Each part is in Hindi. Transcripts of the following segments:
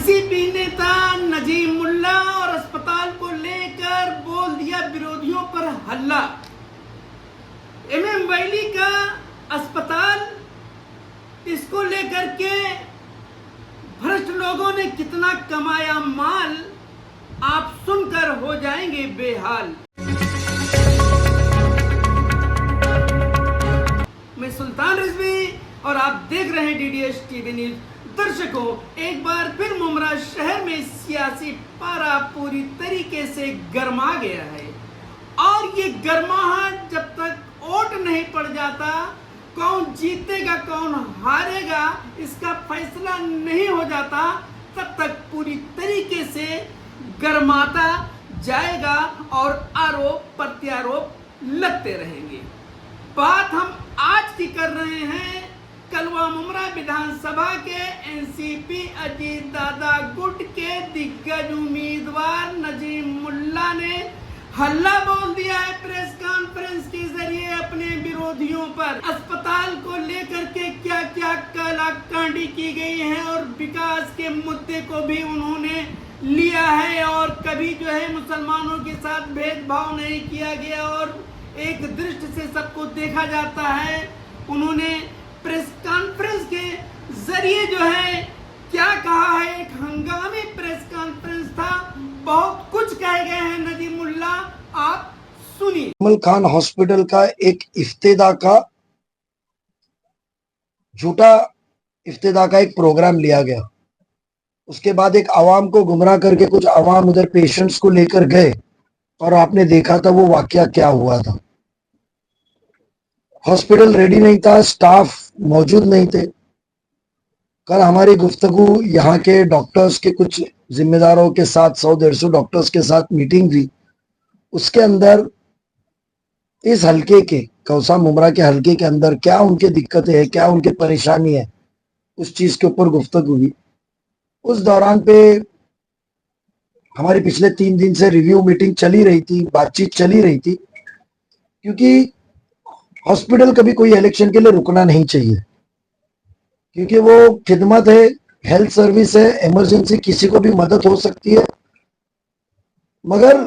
एनसीपी नेता नजीम मुल्ला और अस्पताल को लेकर बोल दिया विरोधियों पर हल्ला। एमएम वैली का अस्पताल, इसको लेकर के भ्रष्ट लोगों ने कितना कमाया माल, आप सुनकर हो जाएंगे बेहाल। मैं सुल्तान रिजवी और आप देख रहे हैं डीडीएच टीवी न्यूज। दर्शकों, एक बार फिर मुमरा शहर में सियासी पारा पूरी तरीके से गर्मा गया है और ये गर्माहट जब तक वोट नहीं पड़ जाता, कौन जीतेगा कौन हारेगा इसका फैसला नहीं हो जाता, तब तक पूरी तरीके से गर्माता जाएगा और आरोप प्रत्यारोप लगते रहेंगे। बात हम आज की कर रहे हैं कलवा मुमरा विधानसभा के एनसीपी अजीत दादा गुट के दिग्गज उम्मीदवार नजीम मुल्ला ने हल्ला बोल दिया है प्रेस कॉन्फ्रेंस के जरिए अपने विरोधियों पर। अस्पताल को लेकर के क्या क्या कालाकांडी की गई है और विकास के मुद्दे को भी उन्होंने लिया है और कभी जो है मुसलमानों के साथ भेदभाव नहीं किया गया और एक दृष्टि से सबको देखा जाता है। उन्होंने प्रेस कॉन्फ्रेंस के जरिए जो है क्या कहा है, एक हंगामी प्रेस कॉन्फ्रेंस था, बहुत कुछ कहे गए हैं नजीम मुल्ला, आप सुनिए। अजमल खान हॉस्पिटल का एक इफ्तिदा का झूठा इफ्तिदा का एक प्रोग्राम लिया गया। उसके बाद एक आवाम को गुमराह करके कुछ आवाम उधर पेशेंट्स को लेकर गए और आपने देखा था वो वाकया क्या हुआ था। हॉस्पिटल रेडी नहीं था, स्टाफ मौजूद नहीं थे। कल हमारी गुफ्तगू यहाँ के डॉक्टर्स के कुछ जिम्मेदारों के साथ 100-150 डॉक्टर्स के साथ मीटिंग हुई। उसके अंदर इस हलके के कौसा मुमरा के हलके के अंदर क्या उनके दिक्कतें है, क्या उनके परेशानी है, उस चीज के ऊपर गुफ्तगू हुई। उस दौरान पे हमारी पिछले 3 दिन से रिव्यू मीटिंग चली रही थी, बातचीत चली रही थी, क्योंकि हॉस्पिटल कभी कोई इलेक्शन के लिए रुकना नहीं चाहिए, क्योंकि वो खिदमत है, हेल्थ सर्विस है, इमरजेंसी किसी को भी मदद हो सकती है, मगर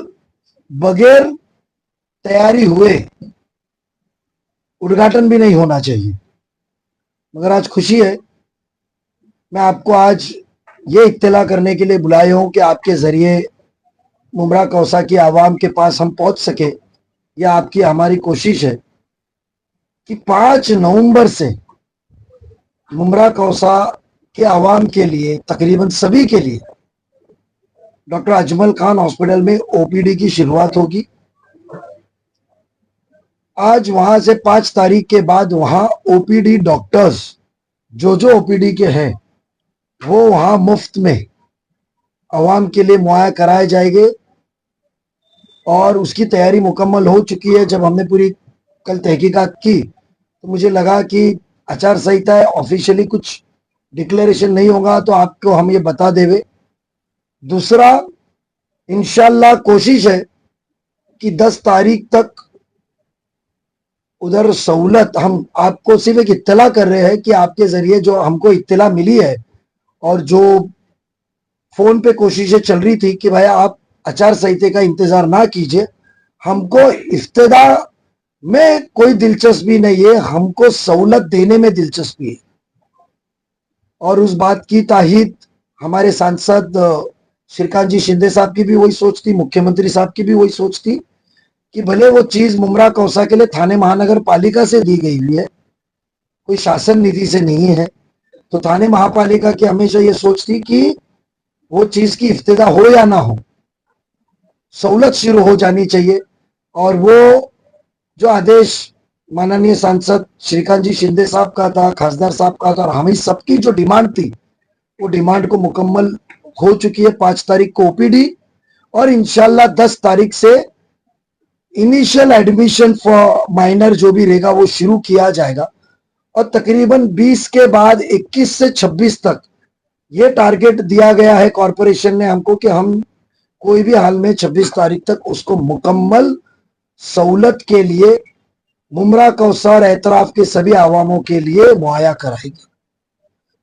बगैर तैयारी हुए उद्घाटन भी नहीं होना चाहिए। मगर आज खुशी है, मैं आपको आज ये इत्तला करने के लिए बुलाया हूं कि आपके जरिए मुमरा कौसा की आवाम के पास हम पहुंच सके। यह आपकी हमारी कोशिश है कि 5 नवंबर से मुमरा कौसा के आवाम के लिए, तकरीबन सभी के लिए, डॉक्टर अजमल खान हॉस्पिटल में ओपीडी की शुरुआत होगी। आज वहां से 5 तारीख के बाद वहां ओपीडी डॉक्टर्स जो ओपीडी के हैं वो वहां मुफ्त में आवाम के लिए मुहैया कराए जाएंगे और उसकी तैयारी मुकम्मल हो चुकी है। जब हमने पूरी कल तहकीकात की तो मुझे लगा कि आचार संहिता है, ऑफिशियली कुछ डिक्लेरेशन नहीं होगा तो आपको हम ये बता देवे। दूसरा, इंशाल्लाह कोशिश है कि 10 तारीख तक उधर सहूलत, हम आपको सिर्फ एक इत्तला कर रहे हैं कि आपके जरिए जो हमको इत्तला मिली है और जो फोन पे कोशिशें चल रही थी कि भाई आप आचार संहिता का इंतजार ना कीजिए, हमको इफ्तिदा में कोई दिलचस्पी नहीं है, हमको सहूलत देने में दिलचस्पी है। और उस बात की ताहीद हमारे सांसद श्रीकांत जी शिंदे साहब की भी वही सोच थी, मुख्यमंत्री साहब की भी वही सोच थी कि भले वो चीज मुमरा कौसा के लिए थाने महानगर पालिका से दी गई हुई है, कोई शासन निधि से नहीं है, तो थाने महापालिका की हमेशा ये सोच थी कि वो चीज की इफ्तिदा हो या ना हो, सहूलत शुरू हो जानी चाहिए। और वो जो आदेश माननीय सांसद श्रीकांत जी शिंदे साहब का था, खासदार साहब का था और हमें सबकी जो डिमांड थी, वो डिमांड को मुकम्मल हो चुकी है। 5 तारीख को ओपीडी और इंशाल्लाह 10 तारीख से इनिशियल एडमिशन फॉर माइनर जो भी रहेगा वो शुरू किया जाएगा और तकरीबन 20 के बाद 21 से 26 तक ये टारगेट दिया गया है कॉरपोरेशन ने हमको कि हम कोई भी हाल में 26 तारीख तक उसको मुकम्मल सहूलत के लिए मुमरा कौसा और एतराफ के सभी आवामों के लिए मुहैया कराएगी।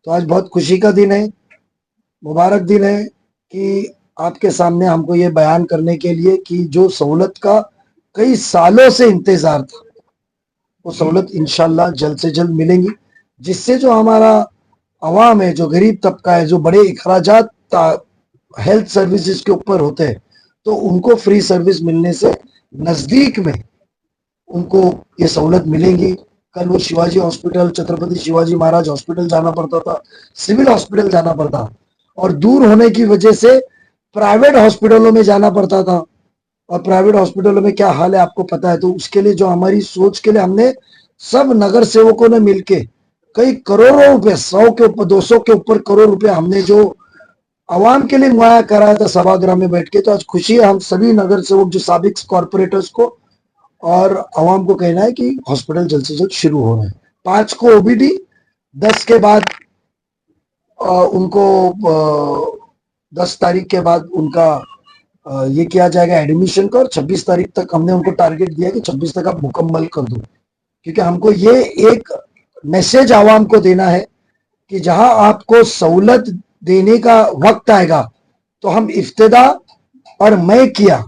तो आज बहुत खुशी का दिन है मुबारक दिन है कि आपके सामने हमको ये बयान करने के लिए कि जो सहूलत का कई सालों से इंतजार था, वो सहूलत इंशाल्लाह जल्द से जल्द मिलेंगी, जिससे जो हमारा अवाम है, जो गरीब तबका है, जो बड़े अखराजात हेल्थ सर्विसेज के ऊपर होते हैं, तो उनको फ्री सर्विस मिलने से नजदीक में उनको ये सहूलत मिलेंगी। कल वो शिवाजी हॉस्पिटल, छत्रपति शिवाजी महाराज हॉस्पिटल जाना पड़ता था, सिविल हॉस्पिटल जाना पड़ता, और दूर होने की वजह से प्राइवेट हॉस्पिटलों में जाना पड़ता था। और प्राइवेट हॉस्पिटलों में क्या हाल है आपको पता है। तो उसके लिए जो हमारी सोच के लिए हमने सब नगर सेवकों ने मिलके कई करोड़ों रुपए, 100 के ऊपर, 200 के ऊपर करोड़ रुपए हमने जो आवाम के लिए मुहैया कराया था सभागृह में बैठ के। तो आज खुशी है हम सभी नगर सेवक जो साबिक कॉर्पोरेटर्स को और आवाम को कहना है कि हॉस्पिटल जल्द से जल्द शुरू हो रहा है। 5 को ओबीडी, 10 के बाद उनको 10 तारीख के बाद उनका ये किया जाएगा एडमिशन का, और 26 तारीख तक हमने उनको टारगेट दिया कि 26 तक आप मुकम्मल कर दो, क्योंकि हमको ये एक मैसेज आवाम को देना है कि जहां आपको सहूलत देने का वक्त आएगा तो हम इफ्तिदा और मैं किया,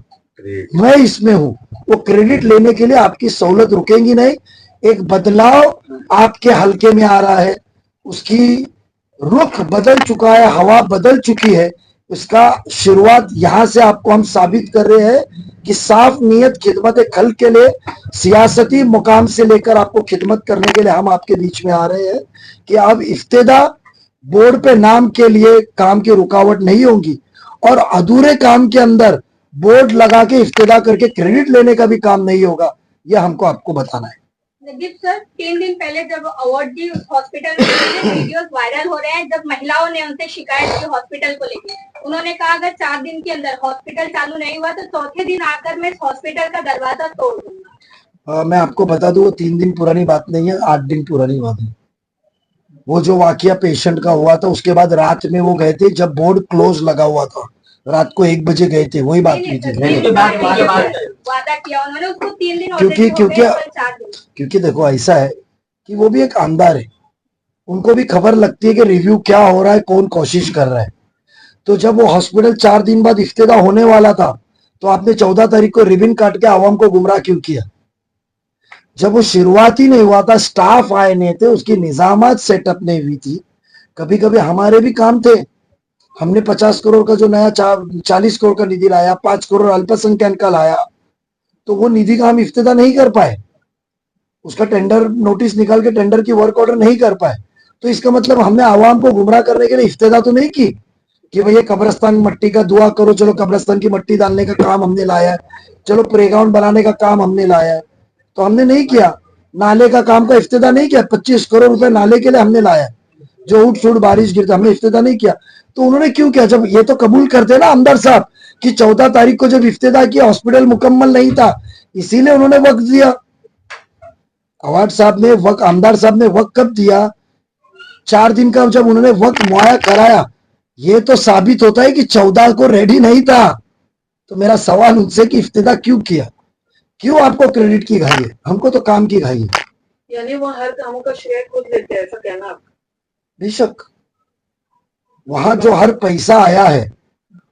मैं इसमें हूं, वो क्रेडिट लेने के लिए आपकी सहूलत रुकेंगी नहीं। एक बदलाव आपके हलके में आ रहा है, उसकी रुख बदल चुका है, हवा बदल चुकी है। उसका शुरुआत यहां से आपको हम साबित कर रहे हैं कि साफ नीयत खिदमत खल्क के लिए सियासती मुकाम से लेकर आपको खिदमत करने के लिए हम आपके बीच में आ रहे हैं कि अब इफ्तिदा बोर्ड पे नाम के लिए काम की रुकावट नहीं होगी, और अधूरे काम के अंदर बोर्ड लगा के इफ्तिदा करके क्रेडिट लेने का भी काम नहीं होगा। यह हमको आपको बताना है। नजीब सर, 3 दिन पहले जब अवार्ड दी हॉस्पिटल में वीडियोस वायरल हो रहे हैं, जब महिलाओं ने उनसे शिकायत की हॉस्पिटल को लेकर, उन्होंने कहा अगर 4 दिन के अंदर हॉस्पिटल चालू नहीं हुआ तो चौथे दिन आकर मैं इस हॉस्पिटल का दरवाजा तोड़ दूंगा। मैं आपको बता दूं वो 3 दिन पुरानी बात नहीं है, 8 दिन पुरानी बात है। वो जो वाकया पेशेंट का हुआ था उसके बाद रात में वो गए थे जब बोर्ड क्लोज लगा हुआ था, रात को 1 बजे गए थे, वही बात की थी। वादा किया उन्होंने, उसको 3 दिन क्योंकि देखो ऐसा है कि वो भी एक आमदार है, उनको भी खबर लगती है कि रिव्यू क्या हो रहा है, कौन कोशिश कर रहा है। तो जब वो हॉस्पिटल 4 दिन बाद इफ्तिदा होने वाला था तो आपने 14 तारीख को रिबन काट के आवाम को गुमराह क्यों किया? जब वो शुरुआत ही नहीं हुआ था, स्टाफ आए नहीं थे, उसकी निजामत सेटअप नहीं हुई थी। कभी कभी हमारे भी काम थे, हमने 50 करोड़ का जो नया 40 करोड़ का निधि लाया, 5 करोड़ अल्पसंख्यक का लाया, तो वो निधि का हम इफ्तिदा नहीं कर पाए, उसका टेंडर नोटिस निकाल के टेंडर की वर्क ऑर्डर नहीं कर पाए। तो इसका मतलब हमने आवाम को गुमराह करने के लिए इफ्तिदा तो नहीं की कि भैया कब्रिस्तान मट्टी का दुआ करो, चलो कब्रिस्तान की मट्टी डालने का काम हमने लाया है, चलो प्लेग्राउंड बनाने का काम हमने लाया है, तो हमने नहीं किया। नाले का काम का इफ्तिदा नहीं किया, 25 करोड़ रुपए नाले के लिए हमने लाया, जो उठ फूट बारिश गिरता, हमने इफ्तिदा नहीं किया। तो उन्होंने क्यों किया? जब ये तो कबूल करते ना आमदार साहब कि 14 तारीख को जब इफ्तिदा किया हॉस्पिटल मुकम्मल नहीं था, इसीलिए उन्होंने वक्त दिया। अवार्ड साहब ने वक्त, आमदार साहब ने वक्त कब दिया? 4 दिन का जब उन्होंने वक्त मुहैया कराया, ये तो साबित होता है कि 14 को रेडी नहीं था। तो मेरा सवाल उनसे कि इफ्तिदा क्यों किया, क्यों आपको क्रेडिट की घाई है? हमको तो काम की घाई है। यानी वो हर कामों का श्रेय खुद लेते हैं, ऐसा कहना आप? बेशक, वहां जो हर पैसा आया है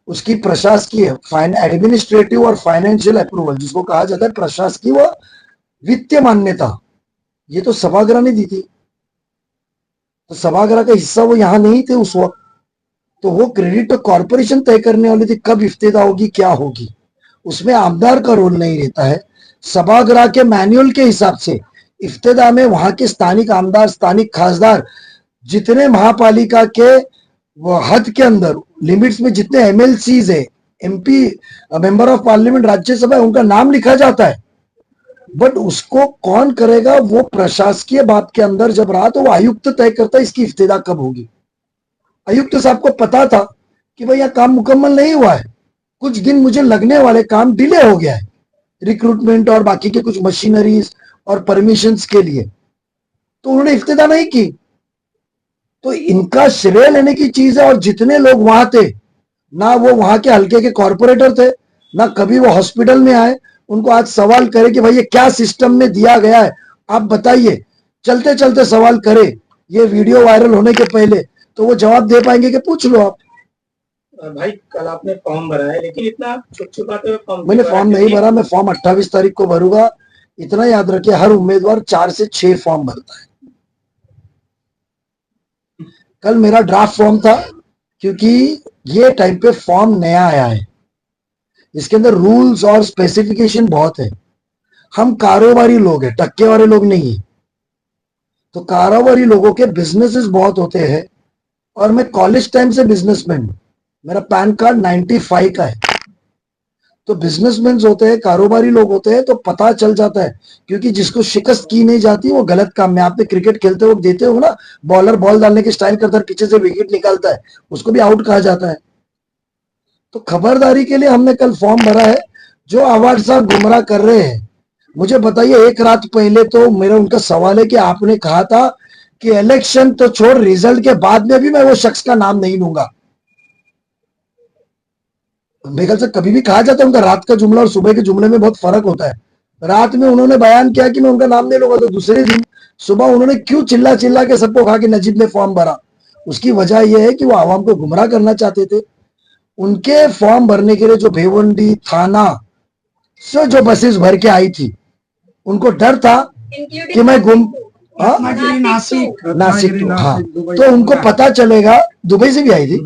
उसकी प्रशासकीय, एडमिनिस्ट्रेटिव और फाइनेंशियल अप्रूवल, जिसको कहा जाता है प्रशासकीय व वित्तीय मान्यता, ये तो सभागृह ने दी थी। तो सभागृह का हिस्सा वो यहां नहीं थे उस वक्त, तो वो क्रेडिट तो कॉर्पोरेशन तय करने वाली थी कब इफ्तिदा होगी, क्या होगी। उसमें आमदार का रोल नहीं रहता है। सभागृह के मैनुअल के हिसाब से इफ्तिदा में वहां के स्थानिक आमदार, स्थानिक खासदार, जितने महापालिका के वो हद के अंदर लिमिट्स में जितने एमएलसीज है, MP, member of parliament, Rajya Sabha, उनका नाम लिखा जाता है। बट उसको कौन करेगा? वो प्रशासकीय बात के अंदर जब रहा तो वो आयुक्त तय करता है इसकी इफ्तिदा कब होगी। आयुक्त साहब को पता था कि भाई यह काम मुकम्मल नहीं हुआ है, कुछ दिन मुझे लगने वाले, काम डिले हो गया है रिक्रूटमेंट और बाकी के कुछ मशीनरीज और परमिशंस के लिए, तो उन्होंने इफ्तिदा नहीं की। तो इनका श्रेय लेने की चीज है। और जितने लोग वहां थे, ना वो वहां के हल्के के कॉर्पोरेटर थे, ना कभी वो हॉस्पिटल में आए, उनको आज सवाल करे कि भाई ये क्या सिस्टम में दिया गया है, आप बताइए, चलते चलते सवाल करे ये वीडियो वायरल होने के पहले, तो वो जवाब दे पाएंगे कि पूछ लो आप। भाई कल आपने फॉर्म भरा है, लेकिन इतना छुपाते हुए फॉर्म मैंने फॉर्म नहीं भरा, मैं फॉर्म 28 तारीख को भरूंगा। इतना याद रखिए, हर उम्मीदवार 4 से 6 फॉर्म भरता है। कल मेरा ड्राफ्ट फॉर्म था, क्योंकि ये टाइम पे फॉर्म नया आया है, इसके अंदर रूल्स और स्पेसिफिकेशन बहुत है। हम कारोबारी लोग हैं, टक्के वाले लोग नहीं है। तो कारोबारी लोगों के बिजनेसेस बहुत होते हैं, और मैं कॉलेज टाइम से बिजनेसमैन हूं। मेरा पैन कार्ड 95 का है। तो बिजनेसमैन होते हैं, कारोबारी लोग होते हैं, तो पता चल जाता है। क्योंकि जिसको शिकस्त की नहीं जाती वो गलत काम में, आपने क्रिकेट खेलते वक्त देते हो ना, बॉलर बॉल डालने की स्टाइल करता है, पीछे से विकेट निकालता है, उसको भी आउट कहा जाता है। तो खबरदारी के लिए हमने कल फॉर्म भरा है। जो अवार्ड साहब गुमराह कर रहे हैं, मुझे बताइए, एक रात पहले तो मेरा उनका सवाल है कि आपने कहा था कि इलेक्शन तो छोड़, रिजल्ट के बाद में भी मैं वो शख्स का नाम नहीं लूंगा। मेरे ख्याल से कभी भी कहा जाता है, उनका रात का जुमला और सुबह के जुमले में बहुत फर्क होता है। रात में उन्होंने बयान किया कि मैं उनका नाम नहीं लूंगा, तो दूसरे दिन सुबह उन्होंने क्यों चिल्ला चिल्ला के सबको कहा कि नजीब ने फॉर्म भरा? उसकी वजह यह है कि वो आवाम को गुमराह करना चाहते थे। उनके फॉर्म भरने के लिए जो भिवंडी थाना से जो बसेस भर के आई थी, उनको डर था कि मैं नासिक तो, हाँ, तो उनको पता चलेगा, दुबई से भी आई थी,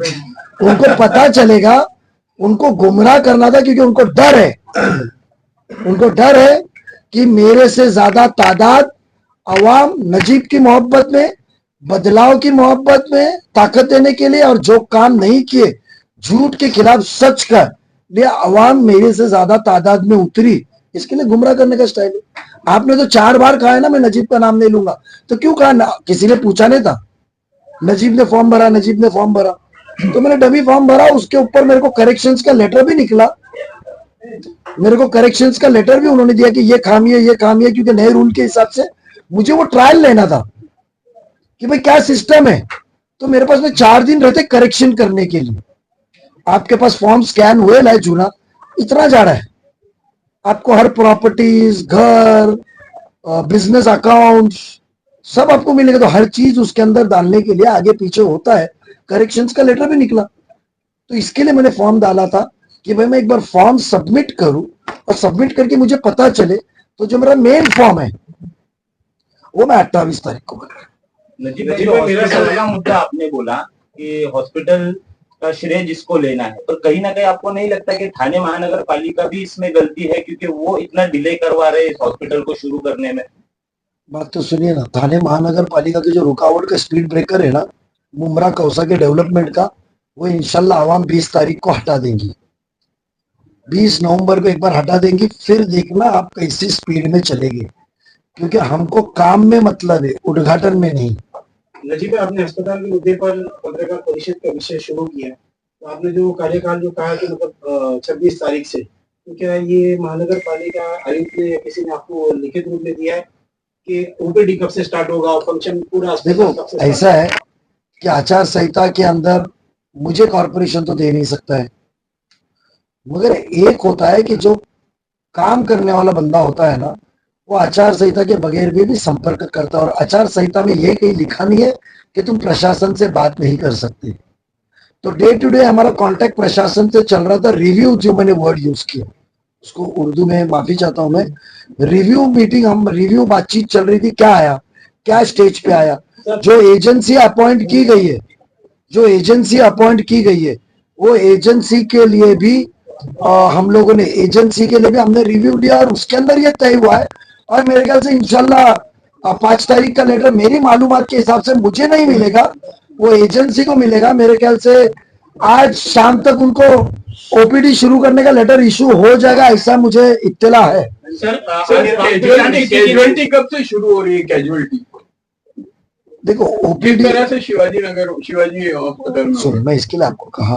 उनको पता चलेगा, उनको गुमराह करना था, क्योंकि उनको डर है कि मेरे से ज्यादा तादाद अवाम नजीब की मोहब्बत में, बदलाव की मोहब्बत में ताकत देने के लिए, और जो काम नहीं किए झूठ के खिलाफ सच कर लिए अवाम मेरे से ज्यादा तादाद में उतरी, इसके लिए गुमराह करने का स्टाइल है। आपने तो 4 बार कहा है ना मैं नजीब का नाम नहीं लूंगा, तो क्यों कहा ना? किसी ने पूछा नहीं था? नजीब ने फॉर्म भरा, नजीब ने फॉर्म भरा, तो मैंने डमी फॉर्म भरा। उसके ऊपर मेरे को करेक्शंस का लेटर भी निकला, मेरे को करेक्शंस का लेटर भी उन्होंने दिया कि ये खामी है, ये खामी है, क्योंकि नए रूल के हिसाब से मुझे वो ट्रायल लेना था कि भाई क्या सिस्टम है। तो मेरे पास में 4 दिन रहते करेक्शन करने के लिए। आपके पास फॉर्म स्कैन हुए लाए जूना, इतना जा रहा है। आपको हर प्रॉपर्टीज, घर, बिजनेस अकाउंट सब आपको मिलेगा, तो हर चीज उसके अंदर डालने के लिए आगे पीछे होता है। करेक्शंस का लेटर भी निकला, तो इसके लिए मैंने फॉर्म डाला था कि भाई मैं एक बार फॉर्म सबमिट करूं, और सबमिट करके मुझे पता चले। तो जो मेरा मेन फॉर्म है वो मैं 28 तारीख को भर रहा हूं। नजीब मेरा पहला मुद्दा आपने बोला कि हॉस्पिटल का श्रेय जिसको लेना है, पर कहीं ना कहीं आपको नहीं लगता कि थाने महानगर पालिका भी इसमें गलती है, क्योंकि वो इतना डिले करवा रहे इस हॉस्पिटल को शुरू करने में? बात तो सुनिए ना, थाने महानगर पालिका के जो रुकावट का स्पीड ब्रेकर है ना, मुमरा कौसा के डेवलपमेंट का, वो इंशाल्लाह आवाम 20 तारीख को हटा देंगी। 20 नवंबर को एक बार हटा देंगी, फिर देखना आप कैसी स्पीड में चलेंगे, क्योंकि हमको काम में मतलब है, उद्घाटन में नहीं। नजीब, आपने अस्पताल के मुद्दे पर पत्रकार परिषद का विषय शुरू किया, तो आपने जो कार्यकाल जो कहा कि मतलब 26 तारीख से, तो क्या ये महानगर पालिका आयुक्त ने या किसी ने आपको लिखित रूप में दिया है कि ओपीडी कब से स्टार्ट होगा, फंक्शन पूरा? देखो, ऐसा है कि आचार संहिता के अंदर मुझे कॉर्पोरेशन तो दे नहीं सकता है, मगर एक होता है कि जो काम करने वाला बंदा होता है ना, वो आचार संहिता के बगैर भी संपर्क करता है। और आचार संहिता में ये कहीं लिखा नहीं है कि तुम प्रशासन से बात नहीं कर सकते। तो डे टू डे हमारा कांटेक्ट प्रशासन से चल रहा था। रिव्यू, जो मैंने वर्ड यूज किया उसको उर्दू में माफी चाहता हूं मैं, रिव्यू मीटिंग, हम रिव्यू बातचीत चल रही थी। क्या आया, क्या स्टेज पे आया? जो एजेंसी अपॉइंट की गई है, जो एजेंसी अपॉइंट की गई है, वो एजेंसी के लिए भी हम लोगों ने, एजेंसी के लिए भी हमने रिव्यू लिया, और उसके अंदर ये तय हुआ है। और मेरे ख्याल से इंशाल्लाह 5 तारीख का लेटर मेरी मालूमात के हिसाब से मुझे नहीं मिलेगा, वो एजेंसी को मिलेगा। मेरे ख्याल से आज शाम तक उनको ओपीडी शुरू करने का लेटर इशू हो जाएगा, ऐसा मुझे इत्तला है। सर कैजुअलिटी कब से शुरू हो रही है? कैजुअलिटी देखो, ओपीडी तरह से शिवाजी अस्पताल में, मैं इसके लिए आपको कहा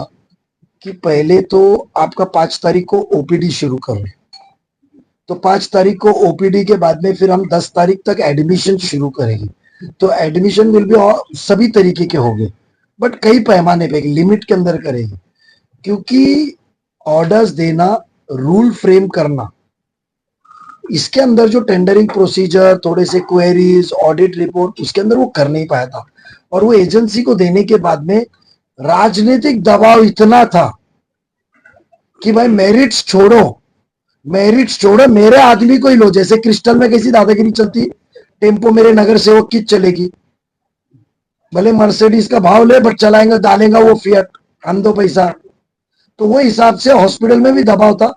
कि पहले तो आपका 5 तारीख को ओपीडी शुरू करो, तो 5 तारीख को ओपीडी के बाद में फिर हम 10 तारीख तक एडमिशन शुरू करेंगे। तो एडमिशन विल भी सभी तरीके के होंगे, बट कई पैमाने पे, लिमिट के अंदर करेंगे, क्योंकि ऑर्डर्स देना, रूल फ्रेम करना, इसके अंदर जो टेंडरिंग प्रोसीजर, थोड़े से क्वेरीज, ऑडिट रिपोर्ट, उसके अंदर वो कर नहीं पाया था। और वो एजेंसी को देने के बाद में राजनीतिक दबाव इतना था कि भाई मेरिट्स छोड़ो, मेरे आदमी को ही लो। जैसे क्रिस्टल में कैसी दादागिरी चलती, टेम्पो मेरे नगर सेवक की चलेगी, भले मर्सिडीज का भाव ले बट चलाएंगे, डालेगा वो फिएट, हम दो पैसा। तो वो हिसाब से हॉस्पिटल में भी दबाव था।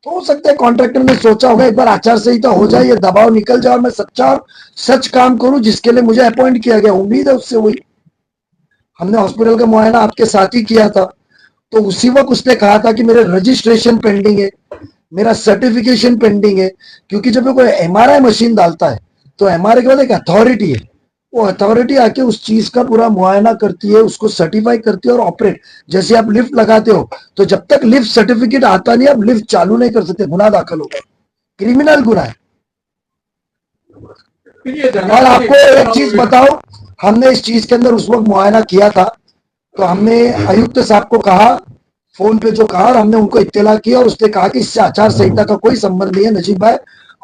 तो हो सकता है कॉन्ट्रैक्टर ने सोचा होगा एक बार आचार संहिता हो जाए, ये दबाव निकल जाए और मैं सच्चा और सच काम करूं जिसके लिए मुझे अपॉइंट किया गया। उम्मीद है उससे हुई। हमने हॉस्पिटल का मुआयना आपके साथ ही किया था, तो उसी वक्त उसने कहा था कि मेरे रजिस्ट्रेशन पेंडिंग है, मेरा सर्टिफिकेशन पेंडिंग है। क्योंकि जब कोई एमआरआई मशीन डालता है तो एमआरआई के बाद एक अथॉरिटी है, वो अथॉरिटी आके उस चीज का पूरा मुआयना करती है, उसको सर्टिफाई करती है और ऑपरेट। जैसे आप लिफ्ट लगाते हो तो जब तक लिफ्ट सर्टिफिकेट आता नहीं आप लिफ्ट चालू नहीं कर सकते, गुनाह दाखिल होगा, क्रिमिनल गुनाह है। और आपको एक चीज बताओ, हमने इस चीज के अंदर उस वक्त मुआयना किया था तो हमने आयुक्त साहब को कहा, फोन पे जो कहा, और हमने उनको इत्तला किया और उसने कहा कि इससे आचार संहिता का कोई संबंध नहीं है नजीब भाई,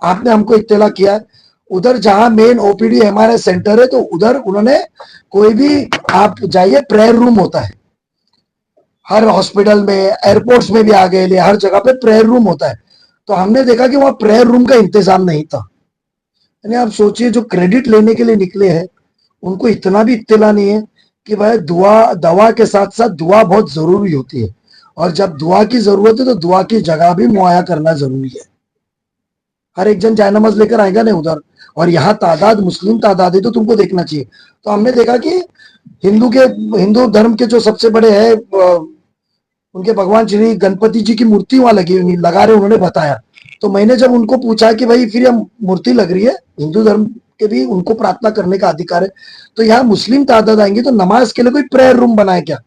आपने हमको इत्तला किया है। उधर जहां मेन ओपीडी एमआरआई सेंटर है तो उधर उन्होंने कोई भी, आप जाइए, प्रेयर रूम होता है हर हॉस्पिटल में, एयरपोर्ट्स में भी आ गए, हर जगह पे प्रेयर रूम होता है। तो हमने देखा कि वहां प्रेयर रूम का इंतजाम नहीं था। यानी आप सोचिए जो क्रेडिट लेने के लिए निकले हैं उनको इतना भी इत्तला नहीं है कि भाई दवा के साथ साथ दुआ बहुत जरूरी होती है, और जब दुआ की जरूरत है तो दुआ की जगह भी मुहैया करना जरूरी है। हर एक जन जायनमाज लेकर आएगा नहीं उधर, और यहाँ तादाद मुस्लिम तादाद है तो तुमको देखना चाहिए। तो हमने देखा कि हिंदू धर्म के जो सबसे बड़े हैं उनके भगवान श्री गणपति जी की मूर्ति वहां लगा रहे, उन्होंने बताया। तो मैंने जब उनको पूछा कि भाई फिर यह मूर्ति लग रही है, हिंदू धर्म के भी उनको प्रार्थना करने का अधिकार है, तो यहाँ मुस्लिम तादाद आएंगे तो नमाज के लिए कोई प्रेयर रूम बनाए क्या?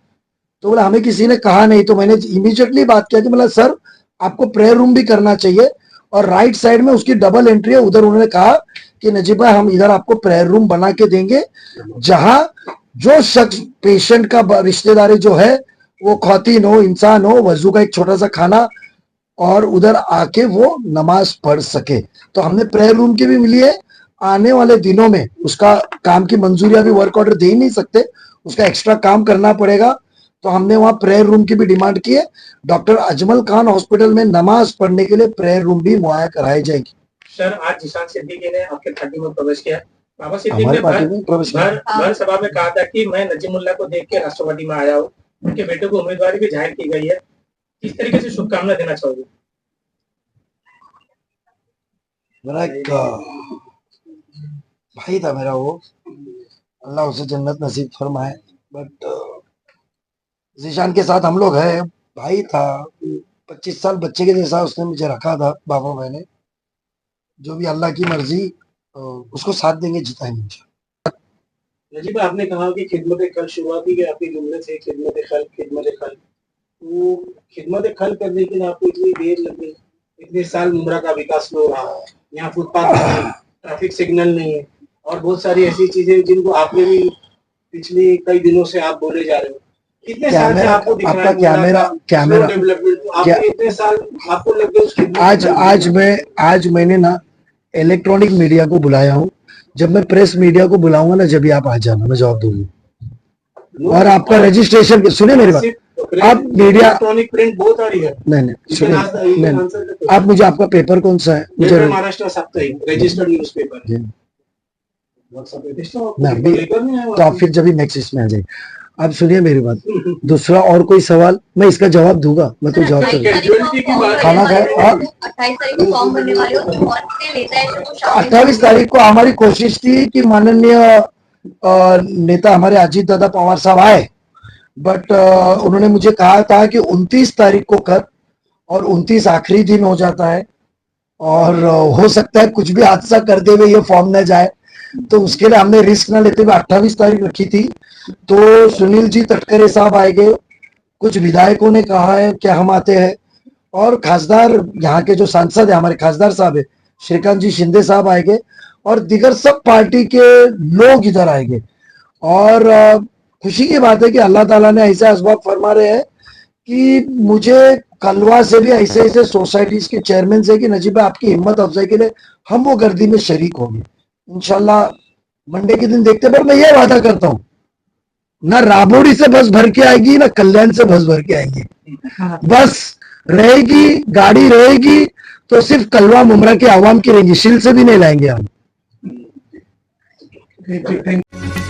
तो बोला हमें किसी ने कहा नहीं। तो मैंने इमीडिएटली बात किया कि मतलब सर आपको प्रेयर रूम भी करना चाहिए, और राइट साइड में उसकी डबल एंट्री है, उधर उन्होंने कहा कि नजीब भाई हम इधर आपको प्रेयर रूम बना के देंगे, जहां जो शख्स पेशेंट का रिश्तेदारी जो है वो खौतीन हो, इंसान हो, वजू का एक छोटा सा खाना, और उधर आके वो नमाज पढ़ सके। तो हमने प्रेयर रूम की भी मिली है। आने वाले दिनों में उसका काम की मंजूरी, अभी वर्क ऑर्डर दे ही नहीं सकते, उसका एक्स्ट्रा काम करना पड़ेगा। तो हमने वहां प्रेयर रूम की भी डिमांड की है। डॉक्टर अजमल खान हॉस्पिटल में नमाज पढ़ने के लिए प्रेयर रूम भी मुहैया कराई जाएगी। सर आज जिशान सिद्दीकी ने आपके पार्टी में प्रवेश किया। बाबा सिद्दीकी हमारे ने पार्टी में प्रवेश किया। भर सभा में कहा था कि मैं नजीमुल्ला को देख के राष्ट्रवादी में आया हूँ, उनके बेटे को उम्मीदवारी भी जाहिर की गई है। किस तरीके से शुभकामना देना चाहोगे? मेरा एक भाई था मेरा, वो अल्लाह उसे जन्नत नसीब फरमाए, बट जीशान के साथ हम लोग है, भाई था, 25 साल बच्चे के जैसा उसने मुझे रखा था। बाबा मैंने जो भी अल्लाह की मर्जी, उसको साथ देंगे, जिताएंगे। नजीब आपने कहा कि खिदमत खल शुरुआत की आपके जुमले से, खिदमत खल, तो खिदमत खल करने के लिए आपको इतनी देर लग गई, इतने साल उम्र का विकास हो रहा है, यहाँ फुटपाथ नहीं है, ट्रैफिक सिग्नल नहीं है, और बहुत सारी ऐसी चीजें जिनको आपने भी पिछले कई दिनों से आप बोले जा रहे हो। कितने साल से आपको दिख रहा है कैमरा डेवलपमेंट, आपको इतने साल आपको लग गए? आज मैंने ना इलेक्ट्रॉनिक मीडिया को बुलाया हूँ। जब मैं प्रेस मीडिया को बुलाऊंगा ना, जब आप आ जाना, मैं जवाब दूंगा। और आपका रजिस्ट्रेशन, सुनिए मेरी बात, आप मीडिया इलेक्ट्रॉनिक प्रिंट बहुत आ रही है। नहीं सुनिए, आप मुझे, आपका पेपर कौन सा है? मुझे महाराष्ट्र साप्ताहिक रजिस्टर्ड न्यूज़पेपर। तो आप फिर जब नेक्स्ट इसमें आ जाइए। आप सुनिए मेरी बात। दूसरा और कोई सवाल, मैं इसका जवाब दूंगा, मैं तो जवाब खाना खाए। 28 तारीख को हमारी कोशिश थी कि माननीय नेता हमारे अजीत दादा पवार साहब आए, बट उन्होंने मुझे कहा था कि 29 तारीख को कर, और 29 आखिरी दिन हो जाता है, और हो सकता है कुछ भी हादसा कर दे हुए ये फॉर्म न जाए, तो उसके लिए हमने रिस्क न लेते हुए 28 तारीख रखी थी। तो सुनील जी तटकरे साहब आएंगे, कुछ विधायकों ने कहा है कि हम आते हैं, और खासदार यहाँ के जो सांसद है हमारे खासदार साहब है श्रीकांत जी शिंदे साहब आएंगे, और दिगर सब पार्टी के लोग इधर आएंगे। और खुशी की बात है कि अल्लाह ताला ने ऐसे असबाब फरमा रहे हैं कि मुझे कलवा से भी ऐसे ऐसे सोसाइटीज के चेयरमैन से कि नजीब आपकी हिम्मत अफजाई के लिए हम वो गर्दी में शरीक होंगे इंशाल्लाह। मंडे के दिन देखते, पर मैं ये वादा करता हूँ, ना राबोड़ी से बस भर के आएगी ना कल्याण से बस भर के आएगी। बस रहेगी, गाड़ी रहेगी तो सिर्फ कलवा मुमरा के आवाम की रहेंगी, शिल से भी नहीं लाएंगे हम। Thank you.